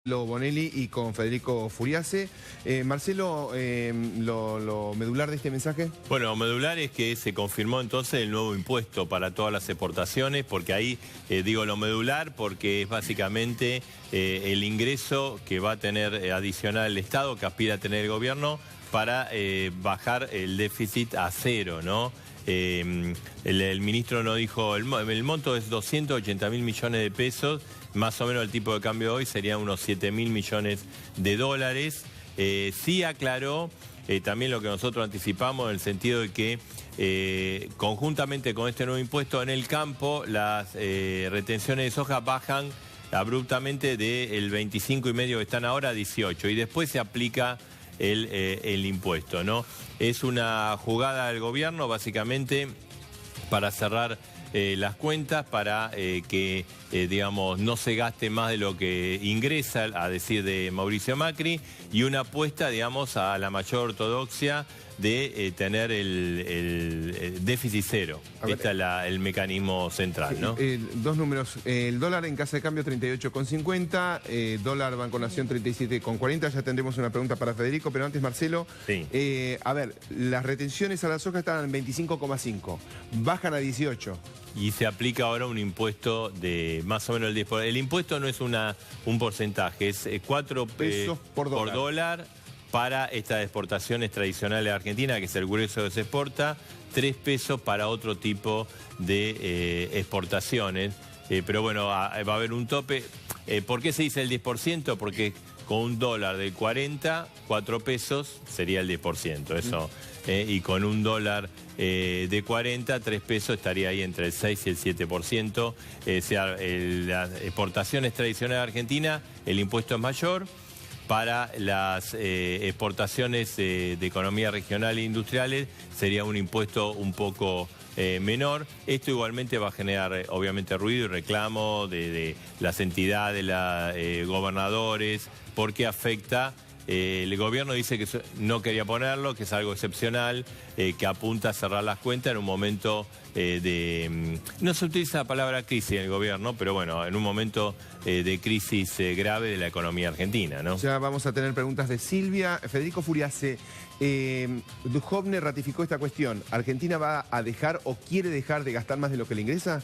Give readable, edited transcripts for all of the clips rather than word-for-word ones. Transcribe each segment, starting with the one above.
Bonelli y con Federico Furiase. Marcelo, lo medular de este mensaje. Bueno, medular es que se confirmó entonces el nuevo impuesto para todas las exportaciones, porque ahí digo lo medular porque es básicamente el ingreso que va a tener adicional el Estado, que aspira a tener el gobierno, para bajar el déficit a cero, ¿no? El ministro nos dijo, el monto es 280.000 millones de pesos, más o menos el tipo de cambio de hoy sería unos 7.000 millones de dólares. Sí aclaró también lo que nosotros anticipamos, en el sentido de que conjuntamente con este nuevo impuesto en el campo, las retenciones de soja bajan abruptamente del 25,5 que están ahora a 18, y después se aplica el impuesto, ¿no? Es una jugada del gobierno básicamente para cerrar las cuentas, para que digamos, no se gaste más de lo que ingresa, a decir de Mauricio Macri, y una apuesta, digamos, a la mayor ortodoxia de tener el déficit cero. Este es el mecanismo central, ¿no? Dos números. El dólar en casa de cambio 38,50, dólar Banco Nación 37,40. Ya tendremos una pregunta para Federico, pero antes, Marcelo. Sí. A ver, las retenciones a la soja estaban en 25,5, bajan a 18. Y se aplica ahora un impuesto de más o menos el 10%. El impuesto no es un porcentaje, es 4 pesos por dólar para estas exportaciones tradicionales de Argentina, que es el grueso que se exporta, 3 pesos para otro tipo de exportaciones. Pero bueno, va a haber un tope. ¿Por qué se dice el 10%? Porque con un dólar de 40, 4 pesos sería el 10%. Eso. Y con un dólar de 40, 3 pesos estaría ahí entre el 6 y el 7%. Las exportaciones tradicionales de Argentina, el impuesto es mayor. Para las exportaciones de economía regional e industriales sería un impuesto un poco menor. Esto igualmente va a generar obviamente ruido y reclamo de las entidades, de los gobernadores, porque afecta. El gobierno dice que no quería ponerlo, que es algo excepcional, que apunta a cerrar las cuentas en un momento no se utiliza la palabra crisis en el gobierno, pero bueno, en un momento de crisis grave de la economía argentina, ¿no? Ya vamos a tener preguntas de Silvia. Federico Furiase, Duhovne ratificó esta cuestión. ¿Argentina va a dejar o quiere dejar de gastar más de lo que le ingresa?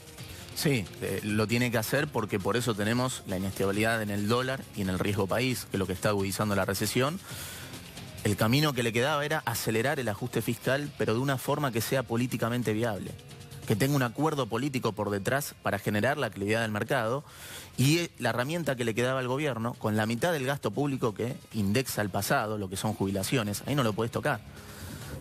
Sí, lo tiene que hacer porque por eso tenemos la inestabilidad en el dólar y en el riesgo país, que es lo que está agudizando la recesión. El camino que le quedaba era acelerar el ajuste fiscal, pero de una forma que sea políticamente viable, que tenga un acuerdo político por detrás para generar la actividad del mercado, y la herramienta que le quedaba al gobierno, con la mitad del gasto público que indexa el pasado, lo que son jubilaciones, ahí no lo podés tocar.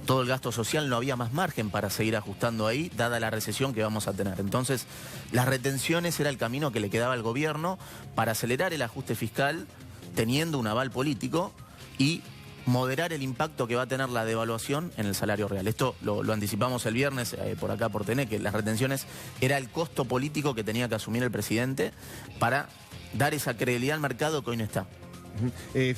Todo el gasto social, no había más margen para seguir ajustando ahí, dada la recesión que vamos a tener. Entonces, las retenciones era el camino que le quedaba al gobierno para acelerar el ajuste fiscal, teniendo un aval político, y moderar el impacto que va a tener la devaluación en el salario real. Esto lo anticipamos el viernes por acá por TN, que las retenciones era el costo político que tenía que asumir el presidente para dar esa credibilidad al mercado que hoy no está.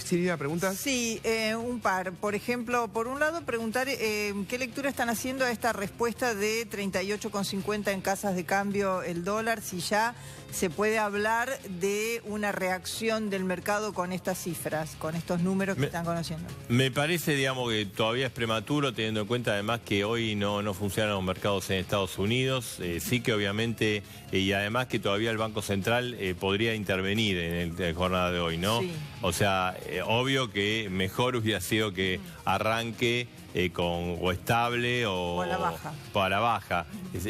Silvia, ¿preguntas? Sí, un par. Por ejemplo, por un lado, preguntar qué lectura están haciendo a esta respuesta de 38,50 en casas de cambio el dólar, si ya se puede hablar de una reacción del mercado con estas cifras, con estos números que están conociendo. Me parece, digamos, que todavía es prematuro, teniendo en cuenta además que hoy no funcionan los mercados en Estados Unidos. Sí que obviamente, y además que todavía el Banco Central podría intervenir en la jornada de hoy, ¿no? Sí. O sea, obvio que mejor hubiera sido que arranque o estable o a la baja. A la baja.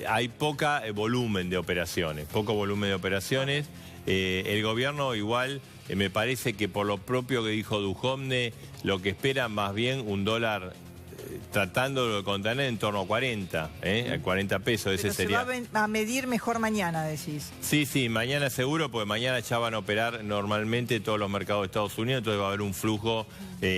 Hay poco volumen de operaciones, el gobierno igual, me parece que por lo propio que dijo Duhovne, lo que espera más bien un dólar tratando de contener en torno a 40, a 40 pesos. Ese sería. Se va a medir mejor mañana, decís. Sí, mañana seguro, porque mañana ya van a operar normalmente todos los mercados de Estados Unidos, entonces va a haber un flujo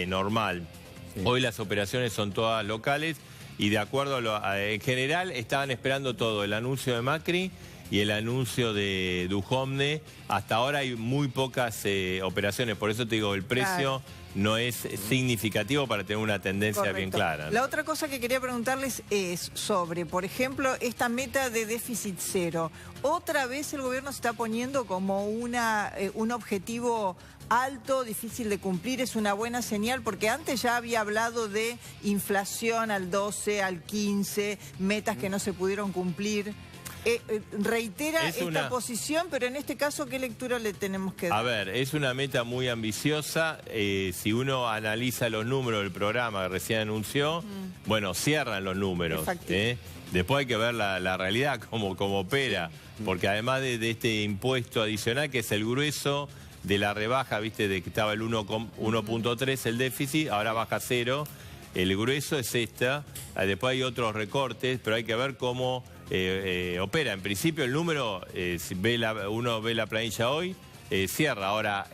normal. Sí. Hoy las operaciones son todas locales y de acuerdo en general estaban esperando todo, el anuncio de Macri y el anuncio de Duhovne. Hasta ahora hay muy pocas operaciones, por eso te digo, el precio no es significativo para tener una tendencia bien clara, ¿no? La otra cosa que quería preguntarles es sobre, por ejemplo, esta meta de déficit cero. Otra vez el gobierno se está poniendo como un objetivo alto, difícil de cumplir, es una buena señal, porque antes ya había hablado de inflación al 12, al 15, metas que no se pudieron cumplir. Reitera esta posición, pero en este caso, ¿qué lectura le tenemos que dar? A ver, es una meta muy ambiciosa. Si uno analiza los números del programa que recién anunció, bueno, cierran los números. Después hay que ver la realidad, cómo opera, porque además de este impuesto adicional, que es el grueso de la rebaja, viste, de que estaba el 1.3 el déficit, ahora baja a 0. El grueso es esta. Después hay otros recortes, pero hay que ver cómo opera. En principio el número, si uno ve la planilla hoy, cierra. Ahora,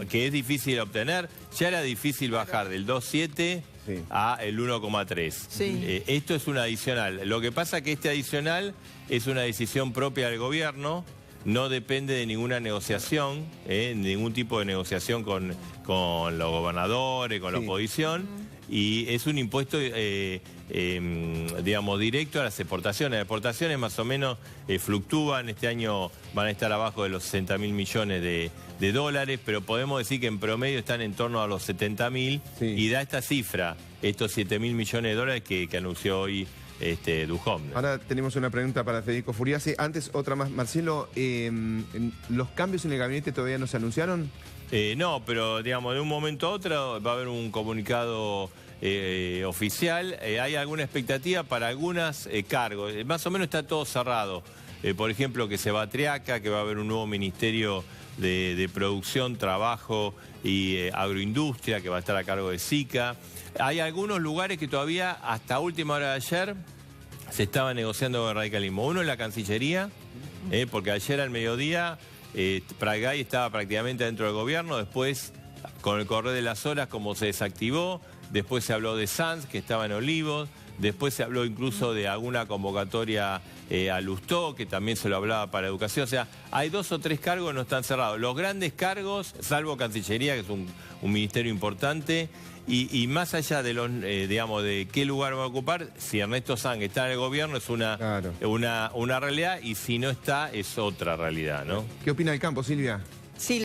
que es difícil obtener, ya era difícil bajar del 2.7 a el 1.3. Esto es un adicional. Lo que pasa es que este adicional es una decisión propia del gobierno, no depende de ninguna negociación, ningún tipo de negociación con los gobernadores, con la oposición, y es un impuesto, digamos, directo a las exportaciones. Las exportaciones más o menos fluctúan, este año van a estar abajo de los 60.000 millones de dólares, pero podemos decir que en promedio están en torno a los 70.000, y da esta cifra, estos 7.000 millones de dólares que anunció hoy Duhovne. Ahora tenemos una pregunta para Federico Furiase. Antes, otra más. Marcelo, ¿los cambios en el gabinete todavía no se anunciaron? No, pero digamos, de un momento a otro va a haber un comunicado oficial. Hay alguna expectativa para algunos cargos. Más o menos está todo cerrado. Por ejemplo, que se va a Triaca, que va a haber un nuevo ministerio de producción, trabajo y agroindustria, que va a estar a cargo de SICA. Hay algunos lugares que todavía, hasta última hora de ayer, se estaba negociando con el radicalismo. Uno es la Cancillería, porque ayer al mediodía Pratgay estaba prácticamente dentro del gobierno. Después, con el correr de las horas, como se desactivó. Después se habló de Sanz, que estaba en Olivos. Después se habló incluso de alguna convocatoria a Lustó, que también se lo hablaba para educación. O sea, hay 2 o 3 cargos que no están cerrados. Los grandes cargos, salvo Cancillería, que es un ministerio importante, y más allá de los, digamos, de qué lugar va a ocupar, si Ernesto Sanz está en el gobierno es una realidad, y si no está es otra realidad, ¿no? ¿Qué opina el campo, Silvia? Sí.